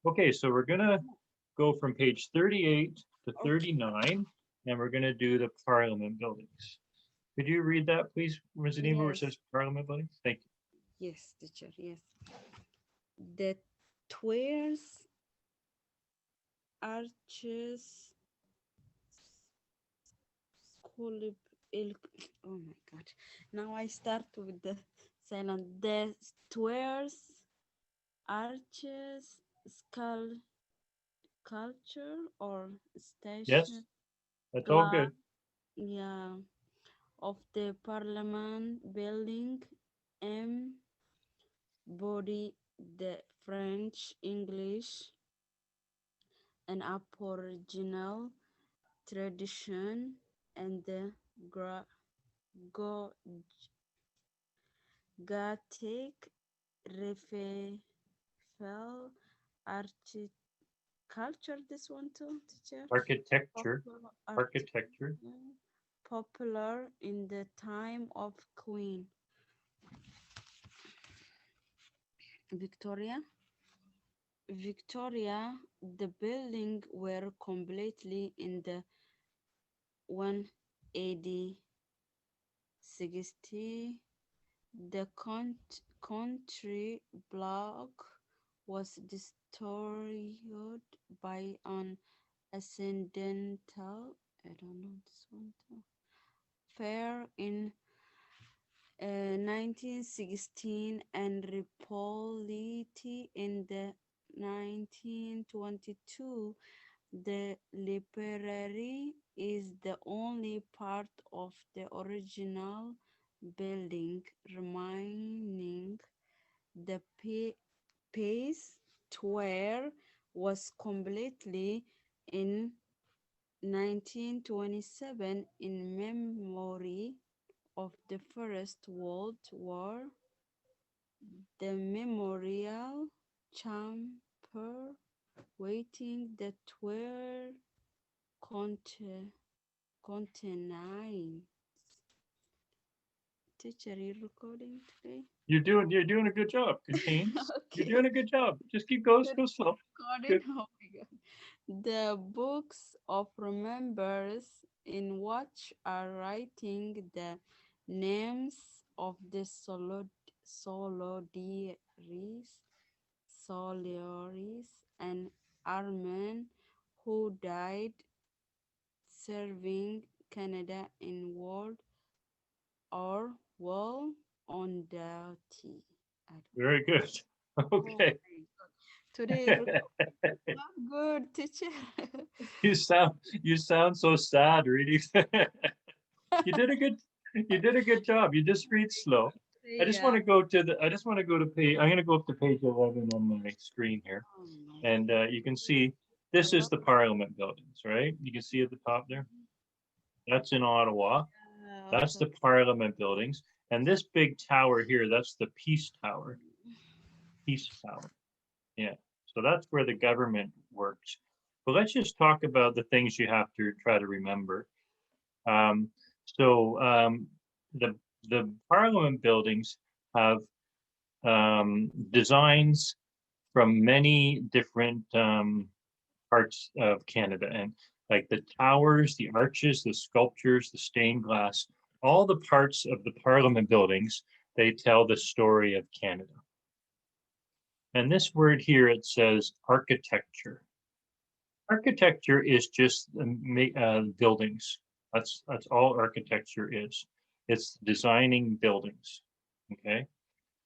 Okay, so we're gonna go from page 38 to Okay. 39, and we're gonna do the Parliament buildings. Could you read that, please, Ms. Geneva, where it Yes. says Parliament buildings? Thank you. Yes, teacher. Yes. The towers, arches, colib, il, oh my God. Now I start with the silent. The towers, arches, sculpture or Yes, station that's all glass, good. yeah, of the Parliament building embody the French, English, and Aboriginal tradition and the go- Gothic Raphael architecture. This one too, teacher. Architecture, Popular, architecture. popular in the time of Queen Victoria. The building were completely in the 180 60. The country block was destroyed by an accidental, I don't know this one too, fire in 1916 and reportedly in the 1922. The library is the only part of the original building remaining. The pace tour was completely in 1927 in memory of the First World War. The memorial chamber waiting the tour contains. Teacher, you recording today? You're doing a good job. Contains. You're Okay. doing a good job. Just keep going, go slow. Recording. Good. Oh my God. The books of remembers in which are writing the names of the soldiers and airmen who died serving Canada in World or World on duty. I don't Very good. know. Oh Okay. my God. Today is not good, teacher. You sound so sad reading. You did a good you did a good job. You just read slow. Yeah. I just want to go to page I'm gonna go up to page 11 on my screen here. Oh my And God. you can see this is the Parliament buildings, right? You can see at the top there. That's in Ottawa. That's Okay. the Parliament buildings. And this big tower here, that's the Peace Tower. Peace Tower. Yeah. So that's where the government works. But let's just talk about the things you have to try to remember. Um, so the Parliament buildings have designs from many different parts of Canada, and like the towers, the arches, the sculptures, the stained glass, all the parts of the Parliament buildings, they tell the story of Canada. And this word here, it says architecture. Architecture is just buildings. That's all architecture is. It's designing buildings. Okay,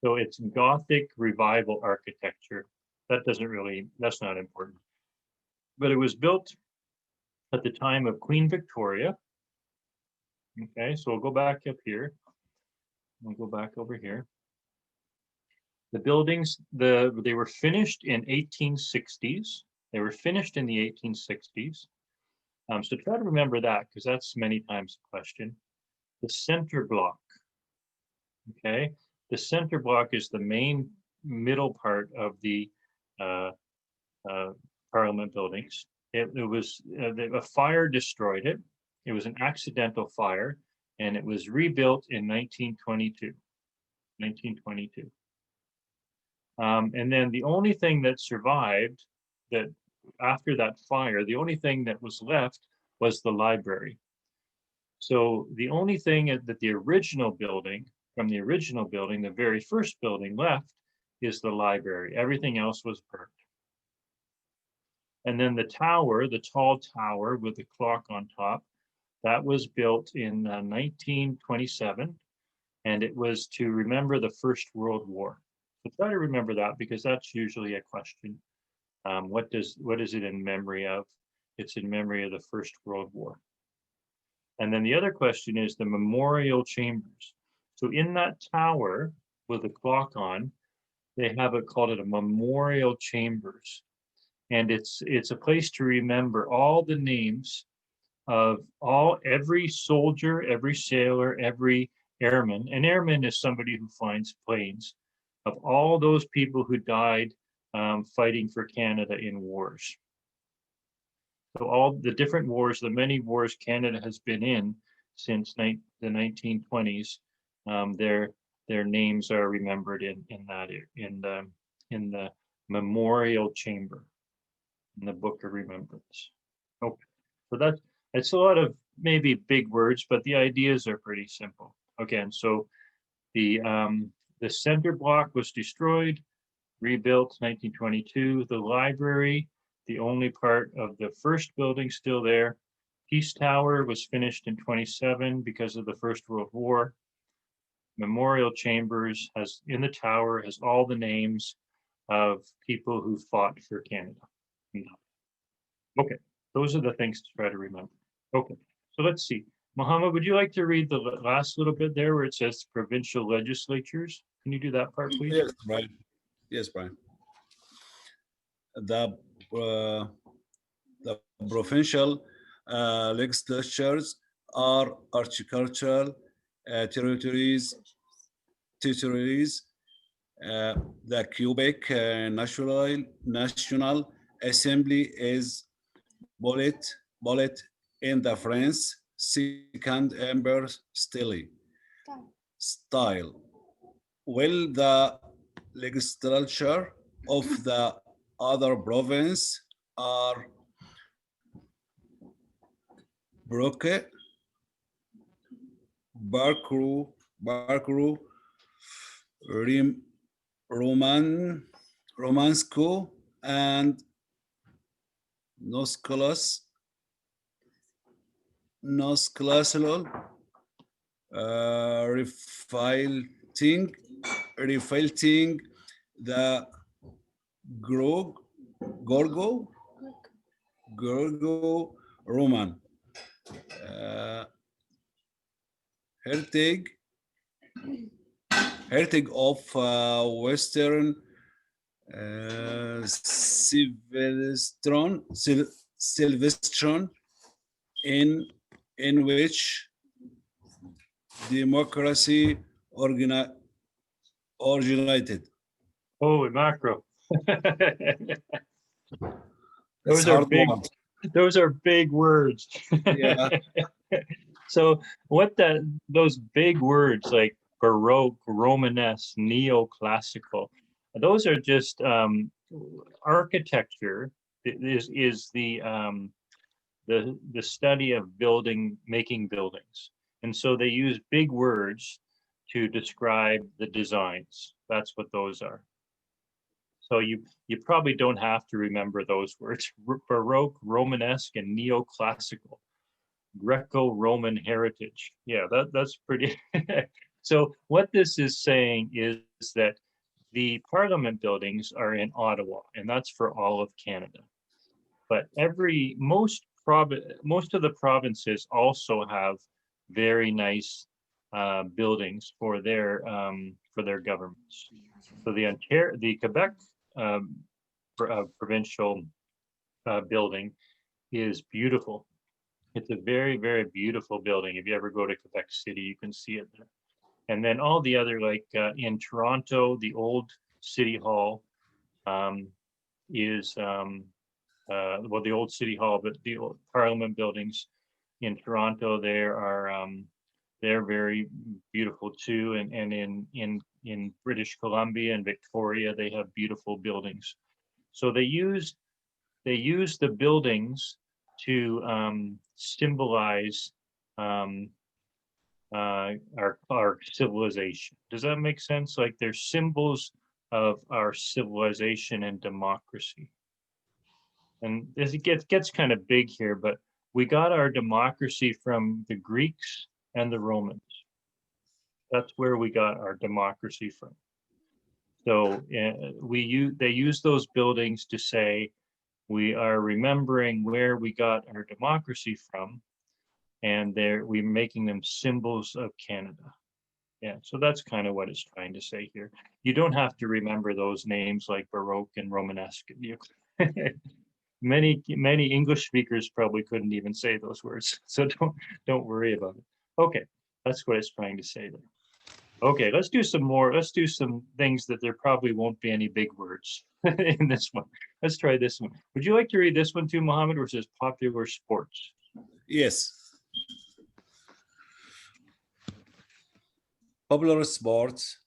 so it's Gothic revival architecture. That's not important. But it was built at the time of Queen Victoria. Okay, so we'll go back up here. We'll go back over here. The buildings, they were finished in 1860s. They were finished in the 1860s. So try to remember that because that's many times a question. The center block, okay? The center block is the main middle part of the uh, uh, Parliament buildings. It was a fire destroyed it. It was an accidental fire, and it was rebuilt in 1922. 1922. And then the only thing that survived that after that fire, the only thing that was left was the library. So the only thing that the original building, from the original building, the very first building left is the library. Everything else was burnt. And then the tower, the tall tower with the clock on top, that was built in 1927, and it was to remember the First World War. So try to remember that because that's usually a question. What is it in memory of? It's in memory of the First World War. And then the other question is the memorial chambers. So in that tower with the clock on, they have it called it a memorial chambers. And it's a place to remember all the names of every soldier, every sailor, every airman. An airman is somebody who finds planes, of all those people who died fighting for Canada in wars. So all the different wars, the many wars Canada has been in since the 1920s, their names are remembered in the memorial chamber, in the Book of Remembrance. Okay, so it's a lot of maybe big words, but the ideas are pretty simple. Again, so the center block was destroyed, rebuilt 1922. The library, the only part of the first building still there. Peace Tower was finished in 27 because of the First World War. Memorial Chambers has in the tower has all the names of people who fought for Canada. Okay, those are the things to try to remember. Okay, so let's see. Mohammed, would you like to read the last little bit there where it says provincial legislatures? Can you do that part, please? Yes, Brian. Yes, Brian. The provincial legislatures are agricultural territories. The Quebec National Assembly is bullet in the France second ember style. Will the legislature of the other province are Broke, Barcru, Roman, Romansko, and Noskolos, Noskolasol, refilting the Grog, Gorgo Roman. Heritage of Western Sylvestron, in which democracy originated. Holy macro. It's Those are hard big. one. Those are big words. Yeah. So those big words like Baroque, Romanesque, neoclassical, those are just architecture is the study of making buildings. And so they use big words to describe the designs. That's what those are. So you probably don't have to remember those words. Baroque, Romanesque, and neoclassical. Greco-Roman heritage. Yeah, that's pretty. So what this is saying is that the parliament buildings are in Ottawa, and that's for all of Canada. But most of the provinces also have very nice buildings for their governments. So the Quebec provincial building is beautiful. It's a very, very beautiful building. If you ever go to Quebec City, you can see it there. And then all the other, like in Toronto, the old City Hall is, well, the old City Hall, but the old Parliament buildings in Toronto, they're very beautiful too. And in British Columbia and Victoria, they have beautiful buildings. So they use they use the buildings to symbolize our civilization. Does that make sense? Like they're symbols of our civilization and democracy. And this gets kind of big here, but we got our democracy from the Greeks and the Romans. That's where we got our democracy from. So they use those buildings to say we are remembering where we got our democracy from, and we're making them symbols of Canada. Yeah, so that's kind of what it's trying to say here. You don't have to remember those names like Baroque and Romanesque. Many English speakers probably couldn't even say those words, so don't worry about it. Okay, that's what it's trying to say there. Okay, let's do some more. Let's do some things that there probably won't be any big words in this one. Let's try this one. Would you like to read this one too, Mohammed, which is popular sports? Yes. Popular sports.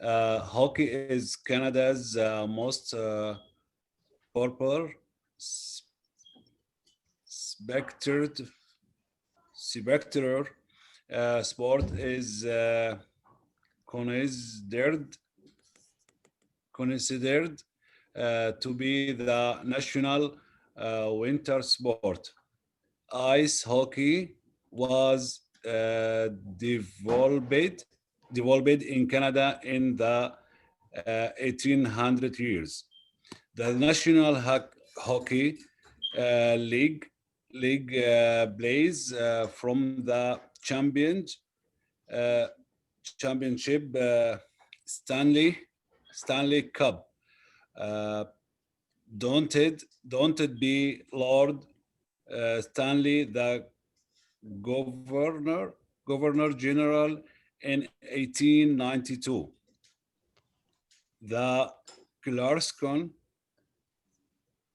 Hockey is Canada's most popular spectator sport is considered to be the national winter sport. Ice hockey was developed in Canada in the 1800 years. The National Hockey League plays from the championship Stanley Cup. Don't it be Lord Stanley, the Governor General in 1892. The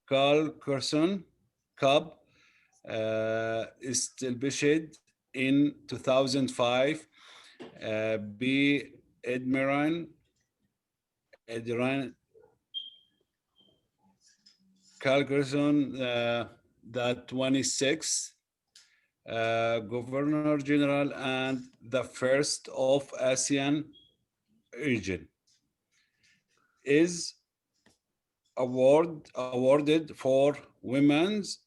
Carlson Cup established in 2005 by Admiral Carlson, the 26th Governor General and the first of ASEAN region, is awarded for women's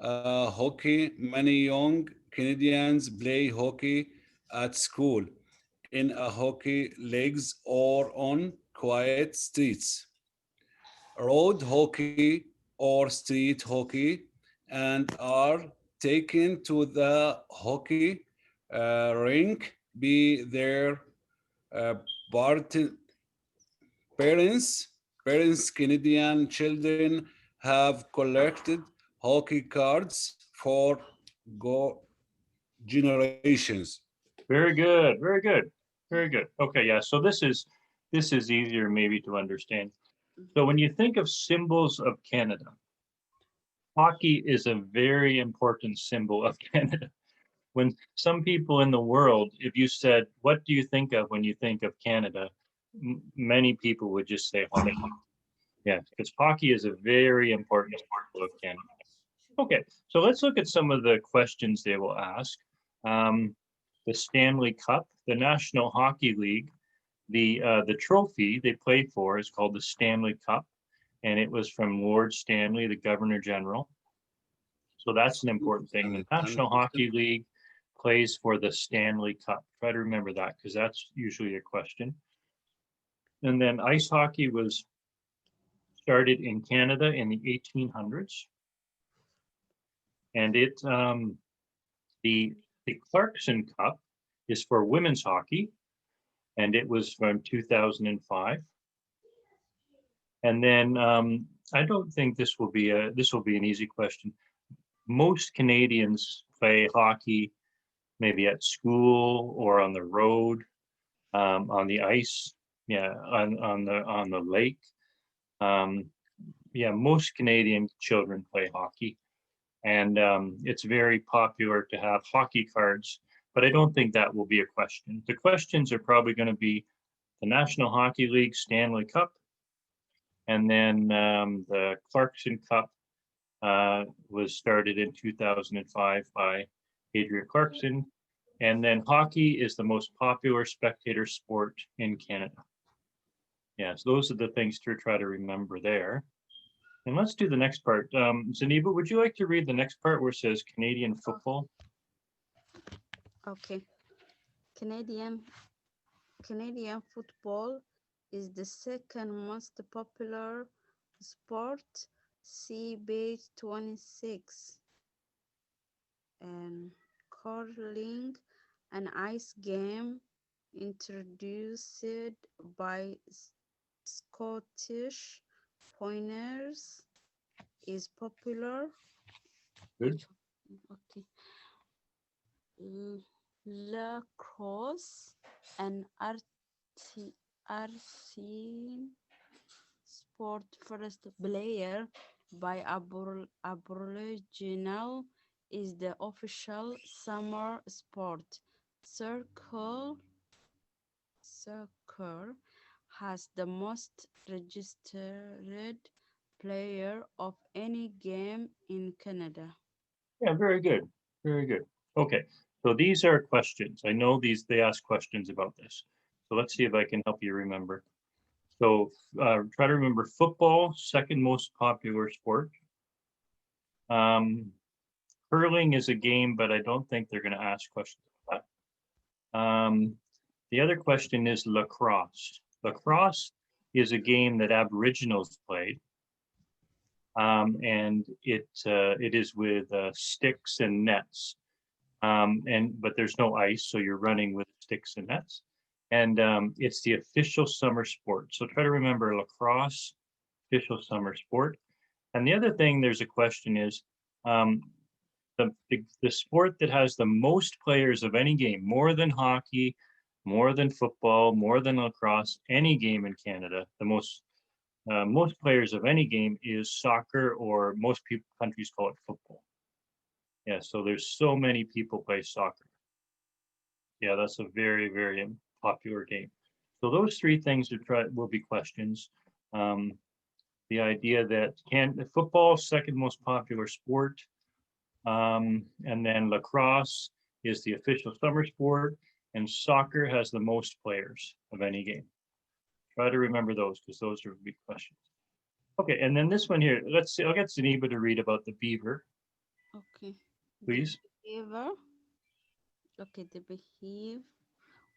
hockey. Many young Canadians play hockey at school, in a hockey leagues, or on quiet streets. Road hockey or street hockey, and are taken to the hockey rink by their parents. Canadian children have collected hockey cards for generations. Very good, very good, very good. Okay, yeah, so this is easier maybe to understand. So when you think of symbols of Canada, hockey is a very important symbol of Canada. When some people in the world, if you said, what do you think of when you think of Canada? Many people would just say hockey. Yeah, because hockey is a very important symbol of Canada. Okay, so let's look at some of the questions they will ask. The Stanley Cup, the National Hockey League, the trophy they play for is called the Stanley Cup, and it was from Lord Stanley, the Governor General. So that's an important thing. The National Hockey League plays for the Stanley Cup. Try to remember that, because that's usually a question. And then ice hockey was started in Canada in the 1800s. And the Clarkson Cup is for women's hockey, and it was from 2005. And then I don't think this will be an easy question. Most Canadians play hockey maybe at school or on the road, on the ice, yeah, on the lake. Yeah, most Canadian children play hockey, and it's very popular to have hockey cards, but I don't think that will be a question. The questions are probably going to be the National Hockey League Stanley Cup, and then the Clarkson Cup, was started in 2005 by Adria Clarkson. And then hockey is the most popular spectator sport in Canada. Yes, those are the things to try to remember there. And let's do the next part. Zaniba, would you like to read the next part where it says Canadian football? Okay. Canadian football is the second most popular sport. See page 26. And curling, an ice game introduced by Scottish pioneers, is popular. Good. Okay. Lacrosse, an arcane sport first player by Aboriginal, is the official summer sport. Soccer has the most registered player of any game in Canada. Yeah, very good. Very good. Okay, so these are questions. I know they ask questions about this. So let's see if I can help you remember. So try to remember football, second most popular sport. Curling is a game, but I don't think they're going to ask questions about that. The other question is lacrosse. Lacrosse is a game that Aboriginals played. And it is with sticks and nets. But there's no ice, so you're running with sticks and nets. And it's the official summer sport. So try to remember lacrosse, official summer sport. And the other thing, there's a question is, the sport that has the most players of any game, more than hockey, more than football, more than lacrosse, any game in Canada, the most players of any game is soccer, or most countries call it football. Yeah, so there's so many people play soccer. Yeah, that's a very, very popular game. So those three things will be questions. The idea that football, second most popular sport, and then lacrosse is the official summer sport, and soccer has the most players of any game. Try to remember those, because those are big questions. Okay, and then this one here, let's see, I'll get Zaniba to read about the beaver, Okay. please. The behavior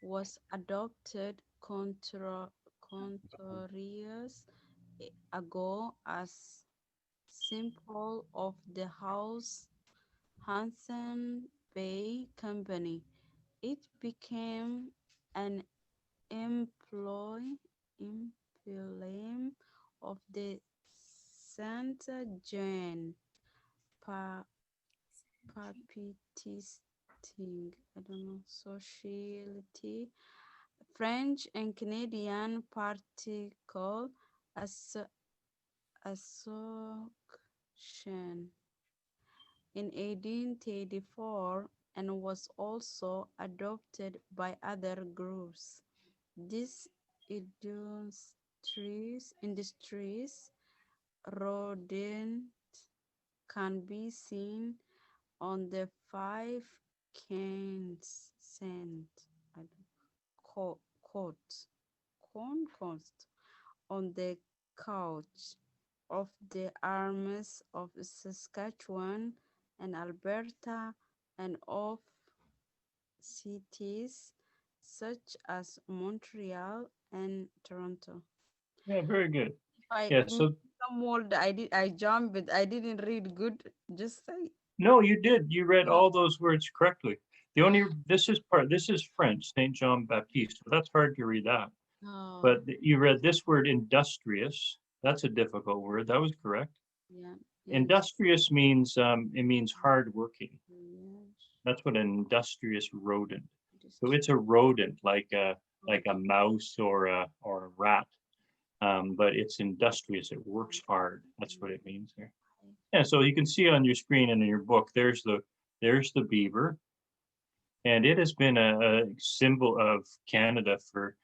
was adopted years ago as symbol of the Hudson Bay Company. It became an emblem of the Santa Jane Papisting, I don't know, sociality. French and Canadian particle association in 1834, and was also adopted by other groups. These industries rodent can be seen on the 5 cent coast on the couch of the arms of Saskatchewan and Alberta, and of cities such as Montreal and Toronto. Yeah, very good. I Yeah, so some word I jumped, but I didn't read good. Just say. no, you did. You read all those words correctly. This is French, Saint John Baptiste. So that's hard to read that. Oh, But you read this word industrious. That's a difficult word. That was correct. yeah. Industrious means it means hardworking. Yes. That's what an industrious rodent. So it's a rodent, like a mouse or a rat. But it's industrious. It works hard. That's what it means here. Yeah. So you can see on your screen and in your book, there's the beaver, and it has been a symbol of Canada for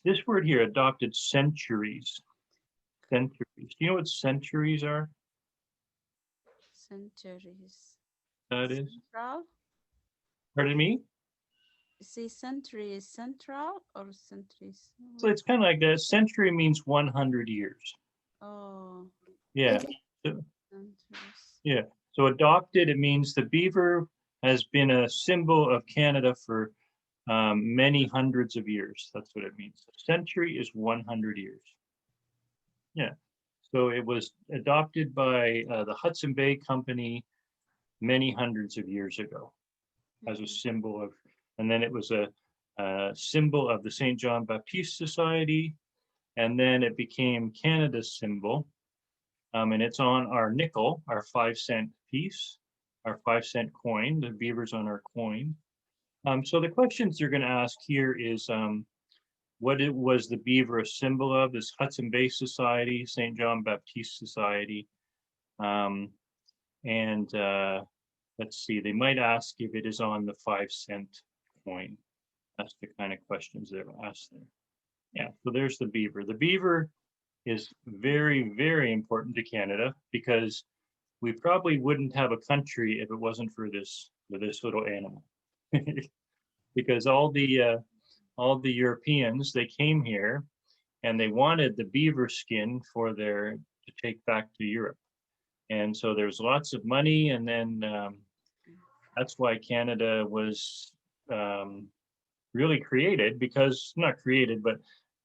this word here, adopted centuries. Centuries. Do you know what centuries are? centuries. That is, Central? pardon me? Say century is central or centuries? So it's kind of like that. Century means 100 years. Oh, Yeah. So, centuries. yeah. So adopted, it means the beaver has been a symbol of Canada for many hundreds of years. That's what it means. A century is 100 years. Yeah. So it was adopted by the Hudson Bay Company many hundreds of years ago as a symbol of, and then it was a symbol of the St. John Baptiste Society, and then it became Canada's symbol. And it's on our nickel, our 5-cent piece, our 5-cent coin, the beaver's on our coin. So the questions they're going to ask here is what it was the beaver a symbol of, this Hudson Bay Society, St. John Baptiste Society. And let's see, they might ask if it is on the 5-cent coin. That's the kind of questions they'll ask there. Yeah, so there's the beaver. The beaver is very, very important to Canada because we probably wouldn't have a country if it wasn't for this little animal. Because all the Europeans, they came here and they wanted the beaver skin for their to take back to Europe. And so there's lots of money, and then that's why Canada was really created, because not created, but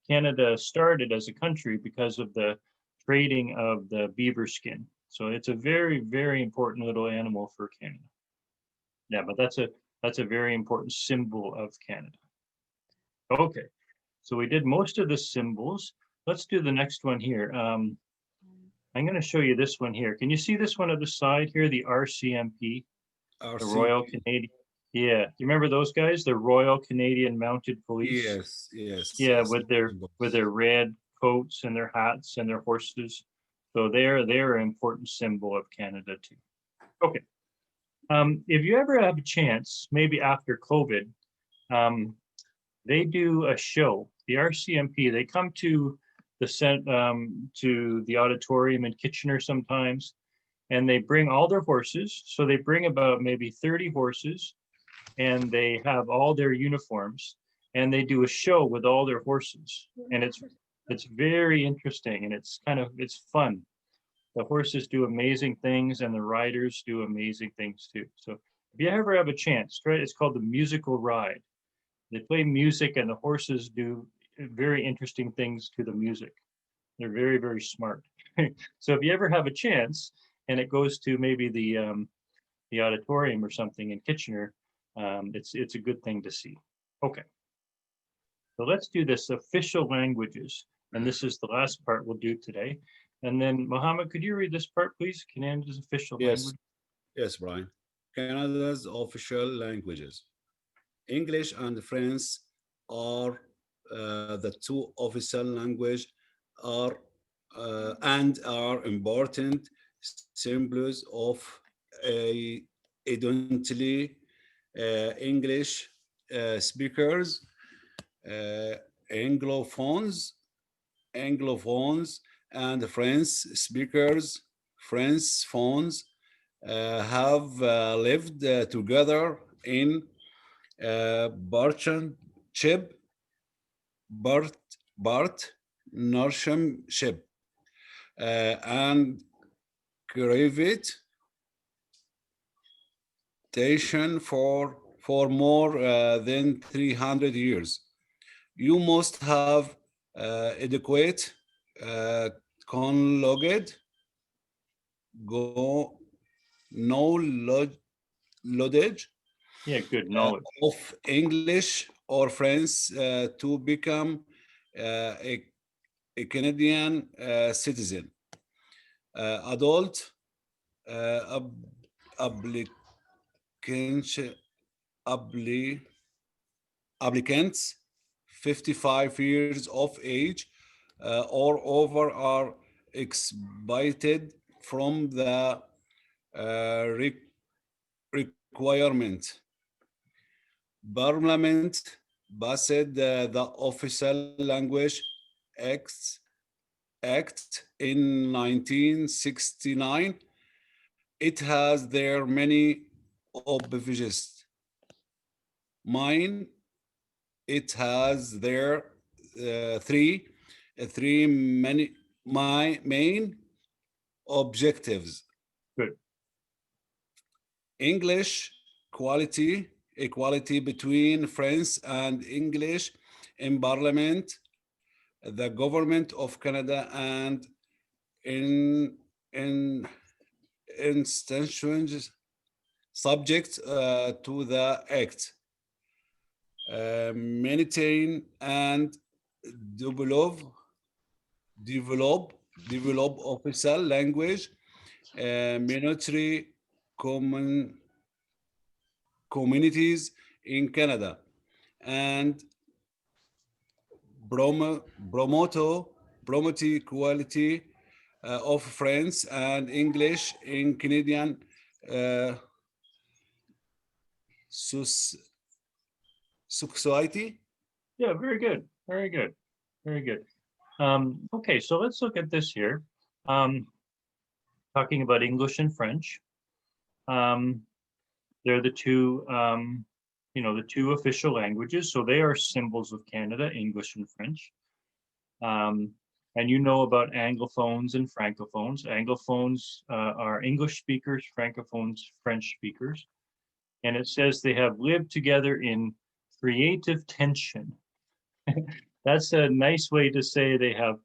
Canada started as a country because of the trading of the beaver skin. So it's a very, very important little animal for Canada. Yeah, but that's a very important symbol of Canada. Okay, so we did most of the symbols. Let's do the next one here. I'm going to show you this one here. Can you see this one at the side here, the RCMP, the Royal Canadian? Yeah, do you remember those guys, the Royal Canadian Mounted Police? Yes, yes. Yeah, yes. with their red coats and their hats and their horses. So they're an important symbol of Canada too. Okay. If you ever have a chance, maybe after COVID, they do a show. The RCMP, they come to the auditorium in Kitchener sometimes, and they bring all their horses. So they bring about maybe 30 horses, and they have all their uniforms, and they do a show with all their horses, and it's very interesting, and it's fun. The horses do amazing things, and the riders do amazing things too. So if you ever have a chance, try it. It's called the musical ride. They play music, and the horses do very interesting things to the music. They're very, very smart. So if you ever have a chance, and it goes to maybe the auditorium or something in Kitchener, it's a good thing to see. Okay. So let's do this, official languages. And this is the last part we'll do today. And then Mohammed, could you read this part, please? Canada's official Yes, language. yes, Brian. Canada's official languages. English and French are the two official language are and are important symbols of a identity. English speakers, uh, Anglophones, Anglophones, and French speakers, French phones have lived together in partnership, part, partnership, and gravitation for more than 300 years. You must have adequate uh, conloged go knowledge Yeah, good knowledge. of English or French to become a Canadian citizen. Adult applicants, appli- applicants 55 years of age or over are excited from the requirement. Parliament passed the Official Language Act in 1969 It has there many obvious. Mine, it has there three many my main objectives. Good. English quality, equality between French and English in Parliament, the government of Canada, and in in instances subject to the Act. Maintain and develop develop develop official language, military common communities in Canada, and promote equality of French and English in Canadian uh, soc- society. Yeah, very good. Very good. Very good. Okay, so let's look at this here. Talking about English and French. Um, they're the two, the two official languages. So they are symbols of Canada, English and French. And you know about Anglophones and Francophones. Anglophones are English speakers, Francophones, French speakers. And it says they have lived together in creative tension. That's a nice way to say they have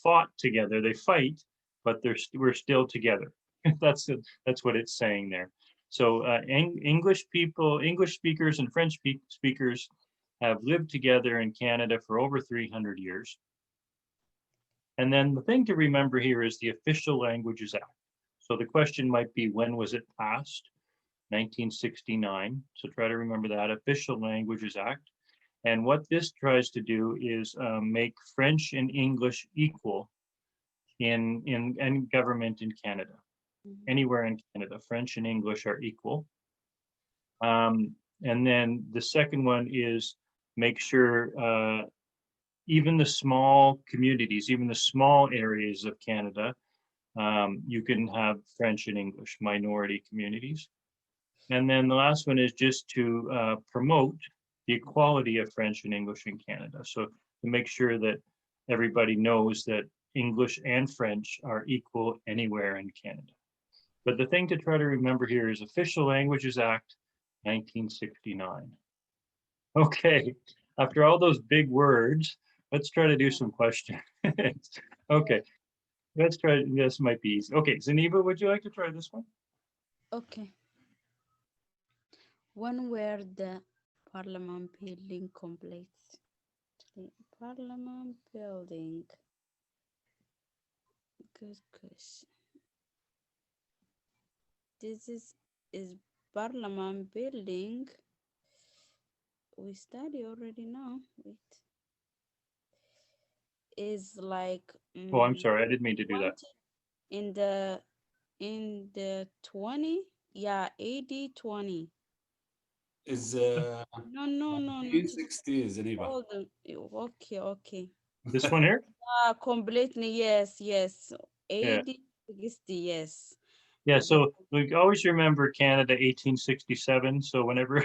fought together. They fight, but we're still together. That's what it's saying there. So English speakers and French speakers have lived together in Canada for over 300 years. And then the thing to remember here is the Official Languages Act. So the question might be, when was it passed? 1969. So try to remember that Official Languages Act. And what this tries to do is make French and English equal in government in Canada. Anywhere in Canada, French and English are equal. And then the second one is make sure even the small communities, even the small areas of Canada, you can have French and English minority communities. And then the last one is just to promote the equality of French and English in Canada. So to make sure that everybody knows that English and French are equal anywhere in Canada. But the thing to try to remember here is Official Languages Act, 1969. Okay, after all those big words, let's try to do some questions. Okay, let's try, this might be easy. Okay, Zaniba, would you like to try this one? Okay. When were the Parliament building complete? The Parliament building. Good question. This is Parliament building. We study already now. Wait. Is like Oh, I'm sorry, I didn't mean to do that. 20 in the 20, yeah, AD 20. Is No, 1960, Zaniba. hold on. Okay. This one here? Completely, yes. Yeah. 80, 60, yes. Yeah, The so we always remember Canada 1867. So whenever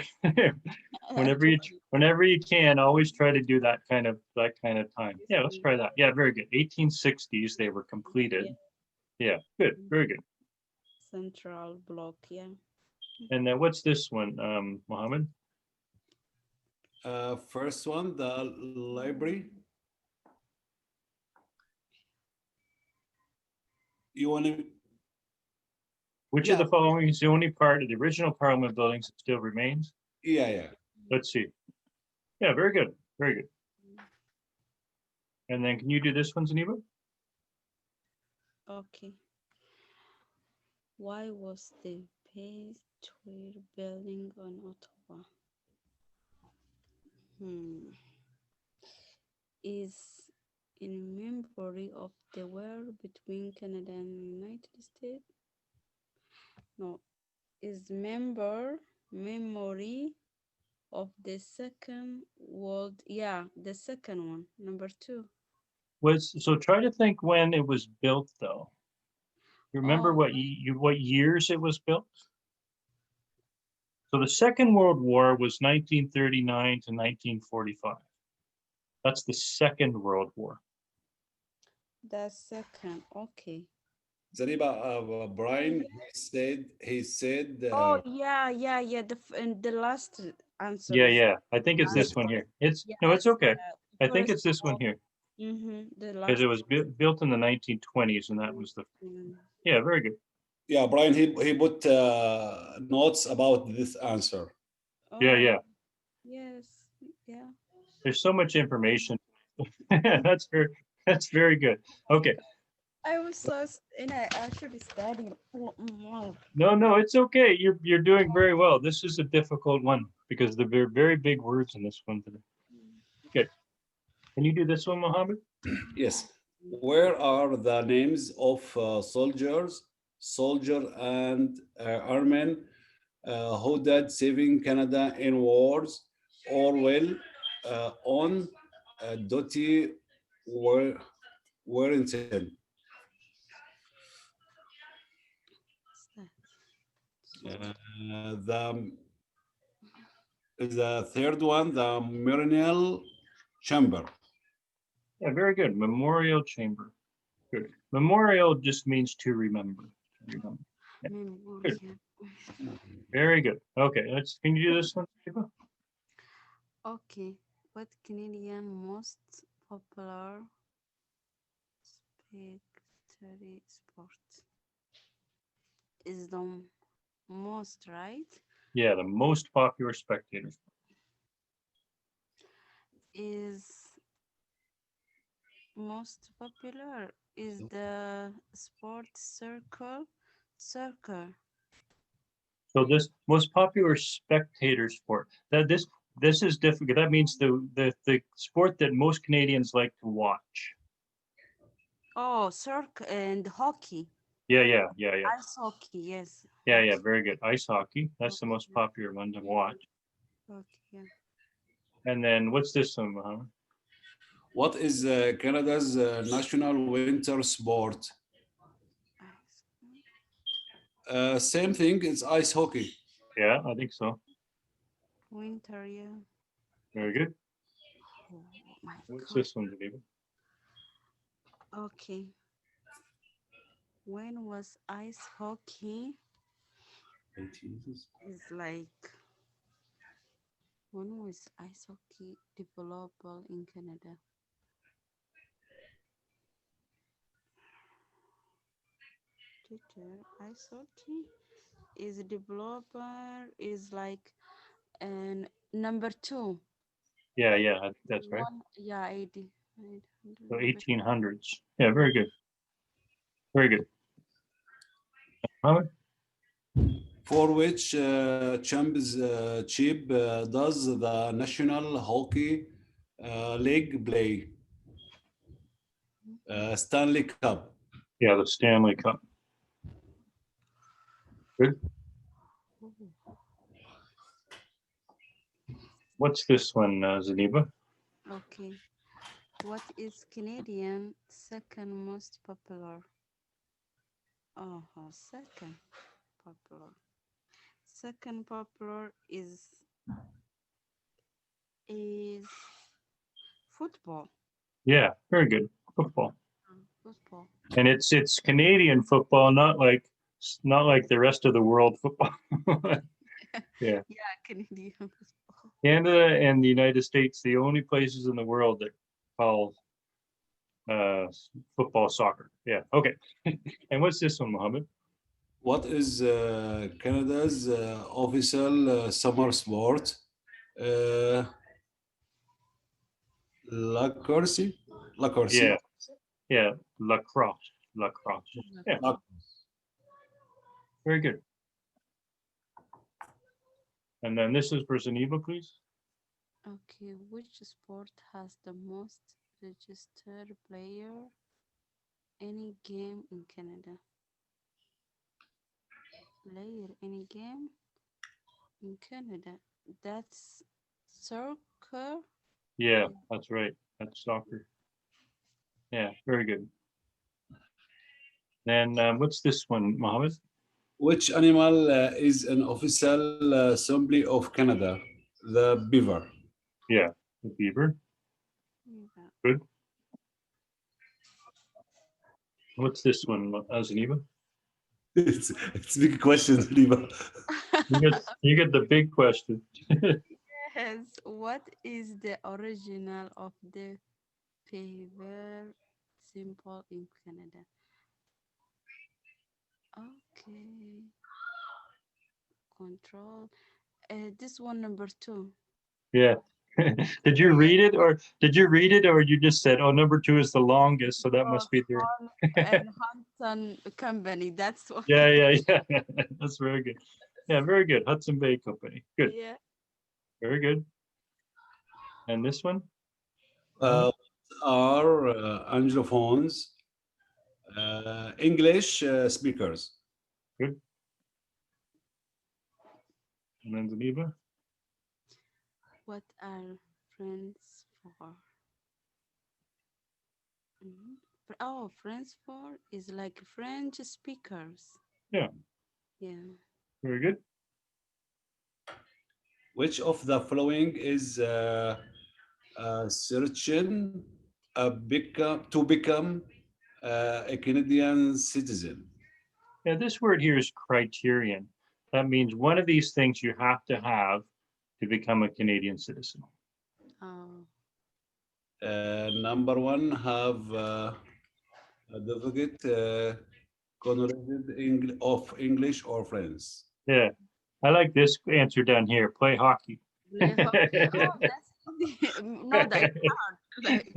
whenever you can, always try to do that kind of time. Yeah, let's try that. Yeah, very good. 1860s they were completed. Yeah, good, very good. Central Block, yeah. And then what's this one, Mohammed? First one, the library. You want to? Which of the following is the only part of the original Parliament buildings that still remains? Yeah. Let's see. Yeah, very good, very good. And then can you do this one, Zaniba? Okay. Why was the Patriot building on Ottawa? Is in memory of the war between Canada and United States? No, is memory of the Second World, yeah, the second one, number 2. So try to think when it was built though. You remember Oh, what years it was built? So the Second World War was 1939 to 1945. That's the Second World War. the second. Okay. Zariba, Brian, he said, Oh, yeah, yeah, yeah. And the last answer Yeah, is yeah. I think it's this one here. It's no, it's yes. okay. I think First it's this one of here the because last it was built in the 1920s, and that was the one. yeah, very good. yeah, Brian, he put notes about this answer. Yeah, Oh, yeah. yes, yeah. There's so much information. That's very good. Okay. I was and I should be studying more. No, no, it's okay. You're doing very well. This is a difficult one because there are very big words in this one today. Good. Can you do this one, Mohammed? Yes. Where are the names of soldier and airmen who died saving Canada in wars or well on duty Warrington? The third one, the Memorial Chamber. Yeah, very good. Memorial Chamber. Good. Memorial just means to remember. Remember. Yeah, good. Memoria. Very good. Okay, can you do this one, Shiva? Okay. What Canadian most popular spectator sport is the most, right? Yeah, the most popular spectators. Is most popular is the sport soccer. So this most popular spectator sport. This is difficult. That means the sport that most Canadians like to watch. Oh, soccer and hockey. Yeah, yeah, yeah, yeah. Ice hockey, yes. Yeah, yeah, Hockey. very good. Ice hockey. That's the most Okay. popular one to watch. Okay, yeah. And then what's this one, Mohammed? What is Canada's national winter sport? Ice. Same thing, it's ice hockey. Yeah, I think so. Winter, yeah. Very good. Oh my What's God. this one, David? Okay. When was ice hockey? Is like when was ice hockey developed in Canada? Ice hockey is developer is like and number two. Yeah, yeah, I think that's right. One, yeah, 80. So Number 1800s. Yeah, very good. Very good. Mohammed? For which championship does the National Hockey League play? Stanley Cup. Yeah, the Stanley Cup. Good. What's this one, Zaniba? Okay. What is Canadian second most popular? Oh, second popular. Second popular is football. Yeah, very good. Football. Football. And it's Canadian football, not like the rest of the world football. Yeah. Yeah, Canadian football. Canada and the United States, the only places in the world that call football soccer. Yeah. Okay. And what's this one, Mohammed? What is Canada's official summer sport? Uh, lacrosse? Lacrosse. Yeah. Yeah. Lacrosse. Lacrosse. Yeah. Lac- Very good. And then this is for Zaniba, please. Okay, which sport has the most registered player any game in Canada? Player any game in Canada. That's soccer. Yeah, that's right. That's soccer. Yeah, very good. Then what's this one, Mohammed? Which animal is an official assembly of Canada? The beaver. Yeah, the beaver. Yeah. Good. What's this one, Zaniba? It's a big question, Riva. You get the big question. Yes. What is the original of the paver symbol in Canada? Okay. Control. This one number 2. Yeah. Did you read it, or you just said, oh, number 2 is the longest, so that Oh, must be there. Swan and Hudson Company. That's what. Yeah. That's very good. Yeah, very good. Hudson Bay Company. Good. Yeah. Very good. And this one? Are Anglophones English speakers? Good. And then Zaniba? What are friends for? Oh, friends for is like French speakers. Yeah, Yeah. very good. Which of the following is searching to become a Canadian citizen? Yeah, this word here is criterion. That means one of these things you have to become a Canadian citizen. Oh. Number 1, have a certificate of English or French. Yeah, I like this answer down here. Play hockey. Play hockey. Oh, that's easy. No, that's hard. Like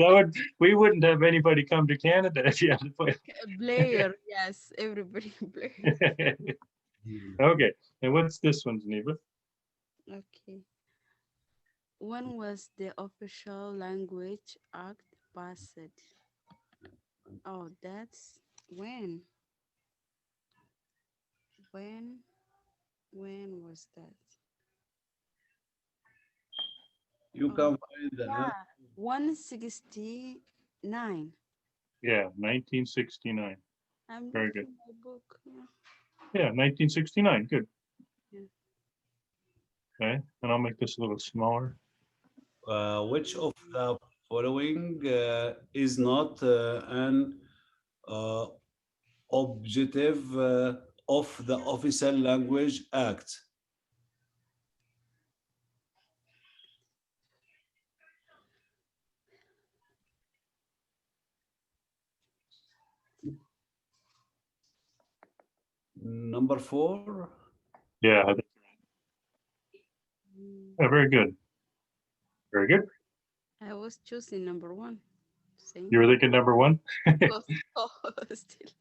We wouldn't have anybody come to Canada if you had to play. a player. Yes, everybody player. Okay, and what's this one, Geneva? Okay. When was the official language act passed? Oh, that's when. When? When was that? You Oh, can find the yeah, 169. Yeah, 1969. I'm Very looking good. my book. Yeah. Yeah, 1969. Good. Yeah. Okay, and I'll make this a little smaller. which of the following is not an uh, objective of the Official Language Act? Number 4, Yeah, Mm, very good. Very good. I was choosing number 1. You Same. were thinking number 1? Close. Oh, still.